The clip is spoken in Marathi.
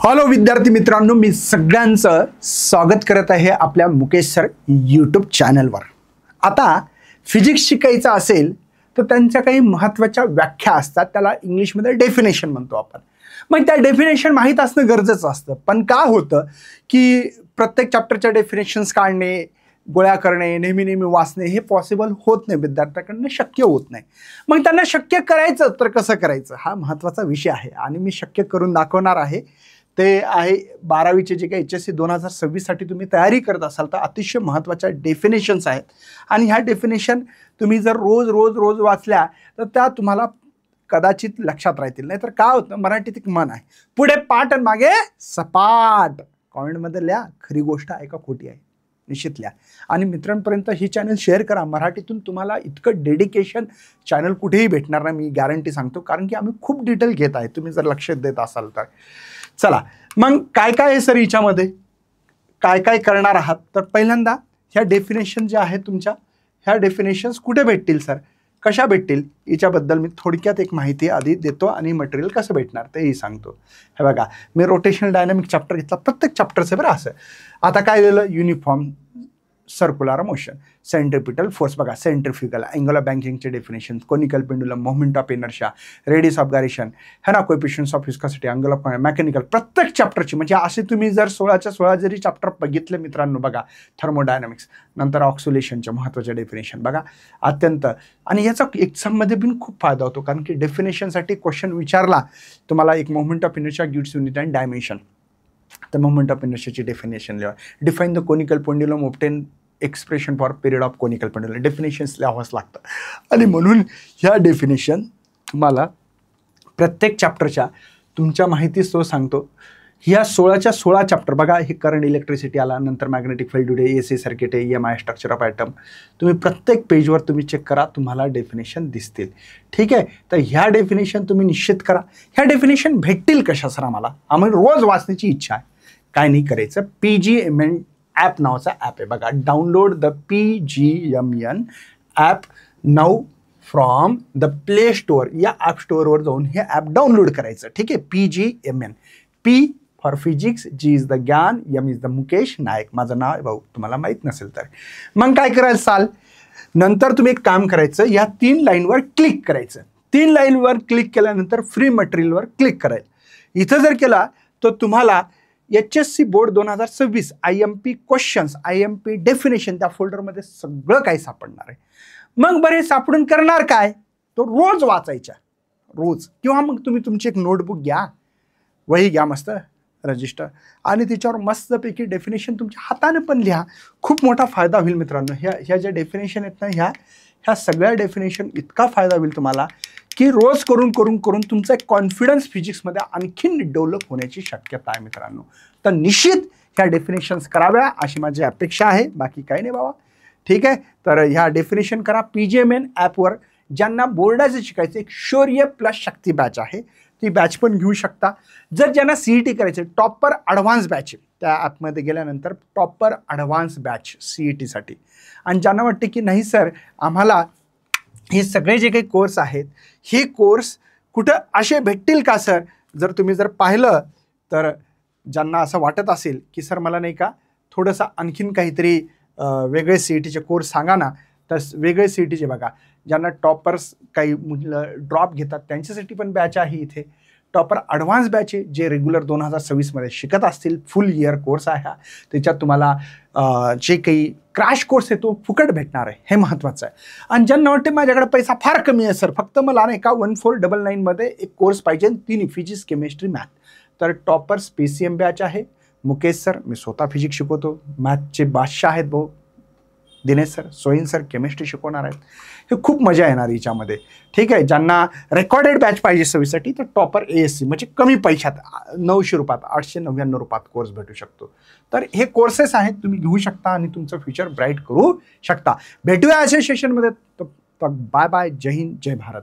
हॅलो विद्यार्थी मित्रांनो, मी सगळ्यांचं स्वागत करत आहे आपल्या मुकेश सर यूट्यूब चॅनलवर। आता फिजिक्स शिकायचं असेल तर त्यांच्या काही महत्त्वाच्या व्याख्या असतात, त्याला इंग्लिशमध्ये डेफिनेशन म्हणतो आपण। मग त्या डेफिनेशन माहीत असणं गरजेचं असतं, पण का होतं की प्रत्येक चॅप्टरच्या डेफिनेशन्स काढणे, गोळ्या करणे, नेहमी वाचणे हे पॉसिबल होत नाही, विद्यार्थ्यांकडून शक्य होत नाही। मग त्यांना शक्य करायचं तर कसं करायचं हा महत्त्वाचा विषय आहे आणि मी शक्य करून दाखवणार आहे। ते आहे 12वीचे जे काही HSC 2026 साठी तुम्ही तयारी करत असाल तर अतिशय महत्त्वाच्या डेफिनेशन्स आहेत आणि ह्या डेफिनेशन तुम्ही जर रोज वाचल्या तर त्या तुम्हाला कदाचित लक्षात राहतील। नाहीतर काय होतं, मराठीत एक म्हण आहे, पुढे पाठ आणि मागे सपाट। कमेंटमध्ये लिहा खरी गोष्ट आहे का खोटी आहे, निश्चित लिहा आणि मित्रांपर्यंत ही चॅनल शेअर करा। मराठीतून तुम्हाला इतकं डेडिकेशन चॅनल कुठेही भेटणार नाही, मी गॅरंटी सांगतो, कारण की आम्ही खूप डिटेल घेत आहे, तुम्ही जर लक्ष देत असाल तर। चला मग काय काय आहे सर याच्यामध्ये, काय काय करणार आहात, तर पहिल्यांदा ह्या डेफिनेशन ज्या आहेत तुमच्या, ह्या डेफिनेशन्स कुठे भेटतील सर, कशा भेटतील याच्याबद्दल मी थोडक्यात एक माहिती आधी देतो आणि मटेरियल कसं भेटणार तेही सांगतो। हे बघा, मी रोटेशनल डायनामिक चॅप्टर घेतला, प्रत्येक चॅप्टरचं बरं असं। आता काय दिलं, uniform circular motion, centripetal force, बघा सेंट्रिफ्युगल, अँग्युलर बँकिंगचे definition, conical pendulum, moment of inertia, radius of gyration, है ना, कोएफिशियंट्स ऑफ विस्कोसिटी, अँग्युलर मेकॅनिकल, प्रत्येक चॅप्टरची म्हणजे असे तुम्ही जर 16च्या 16 जरी चॅप्टर बघितले मित्रांनो, बघा थर्मोडायनामिक्स, नंतर ऑक्सिलेशनचे महत्त्वाचे डेफिनेशन बघा अत्यंत, आणि याचा एक्झाममध्ये पण खूप फायदा होतो, कारण की डेफिनेशनसाठी क्वेश्चन विचारला तुम्हाला, एक moment of inertia gives unit and dimension, तर मोमेंट ऑफ इनर्शियाची डेफिनेशन लिहा, define the conical pendulum, obtain expression for period of conical pendulum, definitions लिहावंच लागतं। आणि म्हणून ह्या डेफिनेशन तुम्हाला प्रत्येक चॅप्टरच्या तुमच्या माहितीच तो सांगतो। ह्या 16च्या 16 चॅप्टर बघा, हे करंट इलेक्ट्रिसिटी आला, नंतर मॅग्नेटिक फील्ड आहे, AC सर्किट आहे, EMI स्ट्रक्चर ऑफ ॲटम, तुम्ही प्रत्येक पेजवर तुम्ही चेक करा, तुम्हाला डेफिनेशन दिसतील। ठीक आहे, तर ह्या डेफिनेशन तुम्ही निश्चित करा। ह्या डेफिनेशन भेटतील कशा सर आम्हाला रोज वाचण्याची इच्छा आहे, काय नाही करायचं, PGMN ॲप नावाचा ॲप आहे बघा, download the PGMN app now from the play store, या ॲप स्टोअरवर जाऊन हे ॲप डाउनलोड करायचं। ठीक आहे, PGMN, P for physics, G is the ज्ञान, M इज द मुकेश नायक, माझं नाव आहे भाऊ, तुम्हाला माहीत नसेल तर। मग काय करायचं साल, नंतर तुम्ही एक काम करायचं, या 3 लाईनवर क्लिक करायचं, 3 लाईनवर क्लिक केल्यानंतर फ्री मटेरियलवर क्लिक करायचं। इथं जर केला तर तुम्हाला HSC board 2026 IMP questions, IMP definition त्या फोल्डरमध्ये सगळं काही सापडणार आहे। मग बरे सापडून करणार काय, तो रोज वाचायच्या, रोज, किंवा मग तुम्ही तुमची एक नोटबुक घ्या, वही घ्या मस्त रजिस्टर, आणि त्याच्यावर मस्तपैकी डेफिनेशन तुमच्या हाताने पण लिहा, खूप मोठा फायदा होईल मित्रांनो। ह्या ज्या डेफिनेशन आहेत ना, ह्या सगळ्या डेफिनेशन इतका फायदा होईल तुम्हाला की रोज करून तुमचा एक कॉन्फिडन्स फिजिक्समध्ये आणखीन डेव्हलप होण्याची शक्यता आहे मित्रांनो। तर निश्चित ह्या डेफिनेशन्स कराव्या अशी माझी अपेक्षा आहे, बाकी काही नाही बाबा। ठीक आहे, तर ह्या डेफिनेशन करा PGMN ॲपवर। ज्यांना बोर्डाचं शिकायचं, एक शौर्य प्लस शक्ती बॅच आहे, ती बॅच पण घेऊ शकता। जर ज्यांना CET करायचं, टॉपर ॲडव्हान्स बॅच त्या ॲपमध्ये गेल्यानंतर टॉपर ॲडव्हान्स बॅच CET साठी, आणि ज्यांना वाटते की नाही सर आम्हाला हे सगळे जे काही कोर्स आहेत, हे कोर्स कुठं असे भेटतील का सर, जर तुम्ही जर पाहिलं तर ज्यांना असं वाटत असेल की सर मला नाही का थोडंसं आणखीन काहीतरी वेगळे CETचे कोर्स सांगा ना, तर वेगळे CETचे बघा, ज्यांना टॉपर्स काही मुलं ड्रॉप घेतात त्यांच्यासाठी पण बॅच आहे इथे, टॉपर ॲडव्हान्स बॅच आहे, जे रेग्युलर 2026 शिकत असतील, फुल इयर कोर्स आहे हा, त्याच्यात तुम्हाला जे काही क्रॅश कोर्स आहे तो फुकट भेटणार आहे, हे महत्त्वाचं आहे। आणि ज्यांना वाटते माझ्याकडे पैसा फार कमी आहे सर, फक्त मला नाही का 1499 एक कोर्स पाहिजे, 3 फिजिक्स, केमिस्ट्री, मॅथ, तर टॉपर्स PCM बॅच आहे, मुकेश सर, मी स्वतः फिजिक्स शिकवतो, मॅथचे बादशाह आहेत भाऊ Dinesh sir, sowing sir chemistry शिकवणार आहेत, हे खूप मजा येणार याच्यामध्ये। ठीक आहे, ज्यांना रेकॉर्डेड बॅच पाहिजे सवयीसाठी तर टॉपर ASC म्हणजे कमी पैशात 900 रुपयात, 899 रुपयात कोर्स भेटू शकतो। तर हे कोर्सेस आहेत, तुम्ही घेऊ शकता आणि तुमचं फ्युचर ब्राईट करू शकता। भेटूया अशा सेशनमध्ये, बाय बाय, जय हिंद, जय भारत।